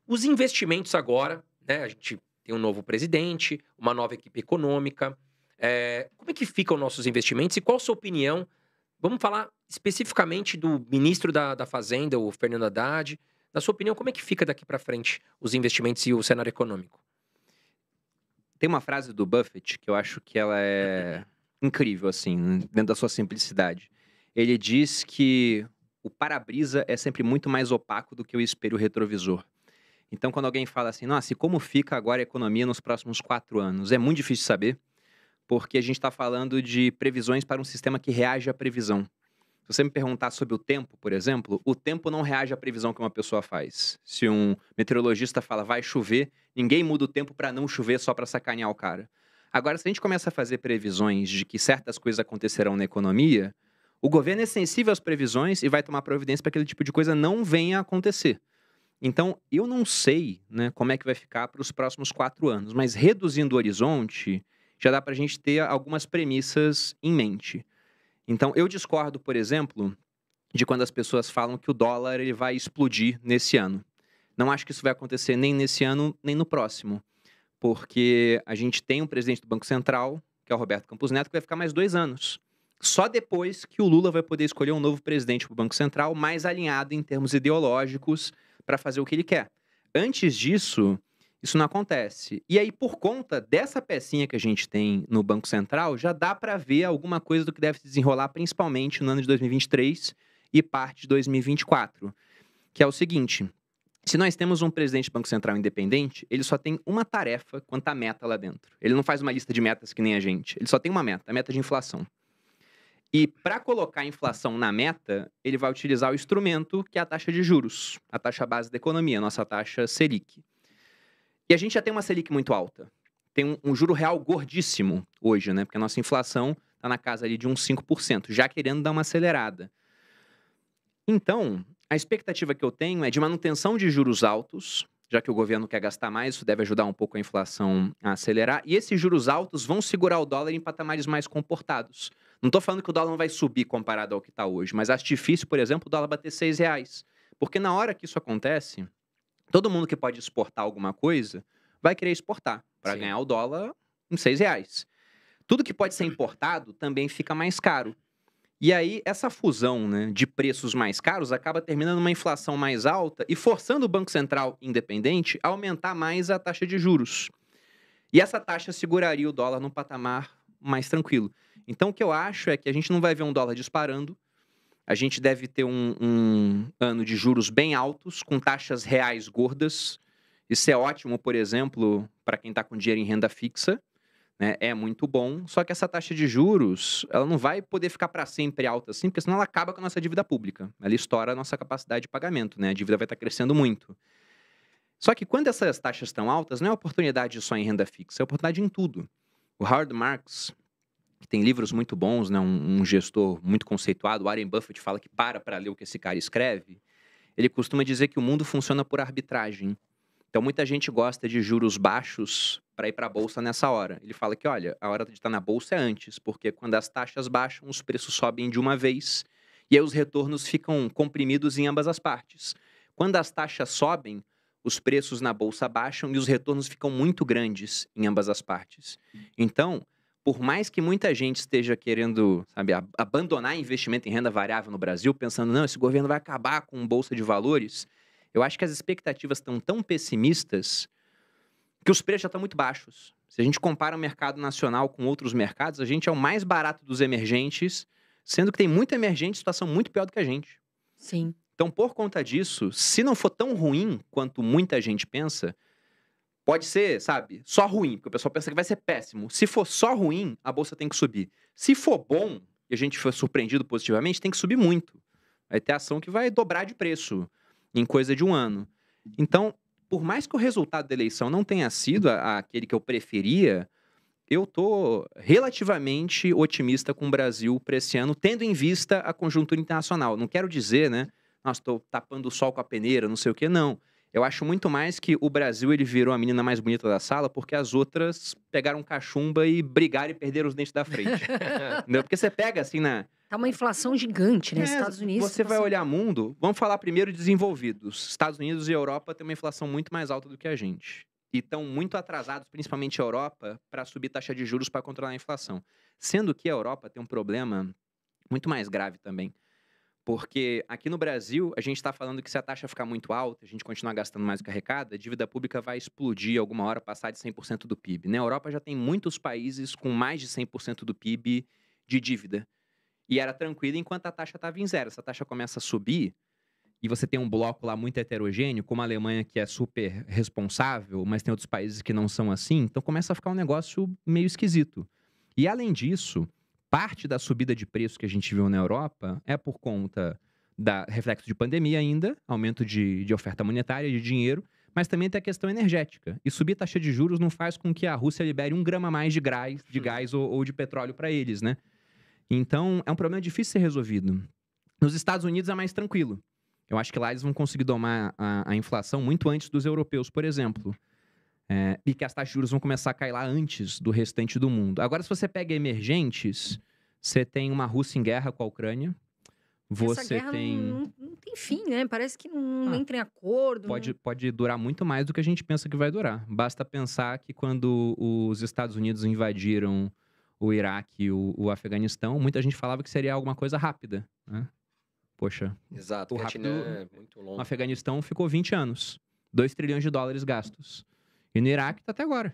Os investimentos agora, né, a gente tem um novo presidente, uma nova equipe econômica. Como é que ficam nossos investimentos e qual a sua opinião? Vamos falar especificamente do ministro da Fazenda, o Fernando Haddad. Na sua opinião, como é que fica daqui para frente os investimentos e o cenário econômico? Tem uma frase do Buffett que eu acho que ela é incrível, assim, dentro da sua simplicidade. Ele diz que o para-brisa é sempre muito mais opaco do que o espelho retrovisor. Então, quando alguém fala assim, nossa, e como fica agora a economia nos próximos 4 anos? É muito difícil saber, porque a gente está falando de previsões para um sistema que reage à previsão. Se você me perguntar sobre o tempo, por exemplo, o tempo não reage à previsão que uma pessoa faz. Se um meteorologista fala vai chover, ninguém muda o tempo para não chover só para sacanear o cara. Agora, se a gente começa a fazer previsões de que certas coisas acontecerão na economia, o governo é sensível às previsões e vai tomar providência para que aquele tipo de coisa não venha a acontecer. Então, eu não sei, né, como é que vai ficar para os próximos 4 anos, mas reduzindo o horizonte, já dá para a gente ter algumas premissas em mente. Então, eu discordo, por exemplo, de quando as pessoas falam que o dólar ele vai explodir nesse ano. Não acho que isso vai acontecer nem nesse ano, nem no próximo, porque a gente tem um presidente do Banco Central, que é o Roberto Campos Neto, que vai ficar mais 2 anos. Só depois que o Lula vai poder escolher um novo presidente para o Banco Central, mais alinhado em termos ideológicos, para fazer o que ele quer. Antes disso, isso não acontece. E aí, por conta dessa pecinha que a gente tem no Banco Central, já dá para ver alguma coisa do que deve se desenrolar, principalmente no ano de 2023 e parte de 2024. Que é o seguinte: se nós temos um presidente do Banco Central independente, ele só tem uma tarefa quanto à meta lá dentro. Ele não faz uma lista de metas que nem a gente. Ele só tem uma meta, a meta de inflação. E para colocar a inflação na meta, ele vai utilizar o instrumento que é a taxa de juros, a taxa base da economia, a nossa taxa Selic. E a gente já tem uma Selic muito alta. Tem um juro real gordíssimo hoje, né? Porque a nossa inflação está na casa ali de uns 5%, já querendo dar uma acelerada. Então, a expectativa que eu tenho é de manutenção de juros altos, já que o governo quer gastar mais, isso deve ajudar um pouco a inflação a acelerar. E esses juros altos vão segurar o dólar em patamares mais comportados. Não estou falando que o dólar não vai subir comparado ao que está hoje, mas acho difícil, por exemplo, o dólar bater R$ 6. Porque na hora que isso acontece, todo mundo que pode exportar alguma coisa vai querer exportar para Sim. ganhar o dólar em R$ 6. Tudo que pode ser importado também fica mais caro. E aí, essa fusão, né, de preços mais caros acaba terminando numa inflação mais alta e forçando o Banco Central independente a aumentar mais a taxa de juros. E essa taxa seguraria o dólar num patamar mais tranquilo. Então, o que eu acho é que a gente não vai ver um dólar disparando, a gente deve ter um ano de juros bem altos, com taxas reais gordas. Isso é ótimo, por exemplo, para quem está com dinheiro em renda fixa, né? É muito bom. Só que essa taxa de juros, ela não vai poder ficar para sempre alta assim, porque senão ela acaba com a nossa dívida pública. Ela estoura a nossa capacidade de pagamento, né? A dívida vai estar crescendo muito. Só que quando essas taxas estão altas, não é oportunidade só em renda fixa, é oportunidade em tudo. O Howard Marks, que tem livros muito bons, né, um gestor muito conceituado, o Warren Buffett fala que para ler o que esse cara escreve, ele costuma dizer que o mundo funciona por arbitragem. Então, muita gente gosta de juros baixos para ir para a bolsa nessa hora. Ele fala que, olha, a hora de estar na bolsa é antes, porque quando as taxas baixam, os preços sobem de uma vez e aí os retornos ficam comprimidos em ambas as partes. Quando as taxas sobem, os preços na bolsa baixam e os retornos ficam muito grandes em ambas as partes. Então, por mais que muita gente esteja querendo, sabe, abandonar investimento em renda variável no Brasil, pensando, não, esse governo vai acabar com bolsa de valores, eu acho que as expectativas estão tão pessimistas que os preços já estão muito baixos. Se a gente compara o mercado nacional com outros mercados, a gente é o mais barato dos emergentes, sendo que tem muito emergente em situação muito pior do que a gente. Sim. Então, por conta disso, se não for tão ruim quanto muita gente pensa, pode ser, sabe, só ruim, porque o pessoal pensa que vai ser péssimo. Se for só ruim, a bolsa tem que subir. Se for bom e a gente for surpreendido positivamente, tem que subir muito. Vai ter ação que vai dobrar de preço em coisa de um ano. Então, por mais que o resultado da eleição não tenha sido aquele que eu preferia, eu tô relativamente otimista com o Brasil para esse ano, tendo em vista a conjuntura internacional. Não quero dizer, né, nossa, estou tapando o sol com a peneira, não sei o quê, não. Eu acho muito mais que o Brasil ele virou a menina mais bonita da sala porque as outras pegaram cachumba e brigaram e perderam os dentes da frente. Entendeu? Porque você pega assim na. Tá uma inflação gigante, né? Estados Unidos. Você vai olhar mundo. Vamos falar primeiro de desenvolvidos. Estados Unidos e Europa têm uma inflação muito mais alta do que a gente. E estão muito atrasados, principalmente a Europa, para subir taxa de juros para controlar a inflação. Sendo que a Europa tem um problema muito mais grave também. Porque aqui no Brasil, a gente está falando que se a taxa ficar muito alta, a gente continuar gastando mais do que arrecada, a dívida pública vai explodir alguma hora, passar de 100% do PIB. Na Europa já tem muitos países com mais de 100% do PIB de dívida. E era tranquilo enquanto a taxa estava em zero. Se a taxa começa a subir, e você tem um bloco lá muito heterogêneo, como a Alemanha, que é super responsável, mas tem outros países que não são assim, então começa a ficar um negócio meio esquisito. E além disso, parte da subida de preço que a gente viu na Europa é por conta da reflexo de pandemia ainda, aumento de oferta monetária, de dinheiro, mas também tem a questão energética. E subir taxa de juros não faz com que a Rússia libere 1 grama a mais de gás ou de petróleo para eles, né? Então, é um problema difícil de ser resolvido. Nos Estados Unidos é mais tranquilo. Eu acho que lá eles vão conseguir domar a inflação muito antes dos europeus, por exemplo. E que as taxas de juros vão começar a cair lá antes do restante do mundo. Agora, se você pega emergentes, você tem uma Rússia em guerra com a Ucrânia. Essa guerra não tem fim, né? Parece que não entra em acordo. Pode durar muito mais do que a gente pensa que vai durar. Basta pensar que quando os Estados Unidos invadiram o Iraque e o Afeganistão, muita gente falava que seria alguma coisa rápida, né? Poxa, Exato, o Vietnã rápido é muito longo. no Afeganistão ficou 20 anos. 2 trilhões de dólares gastos. E no Iraque tá até agora.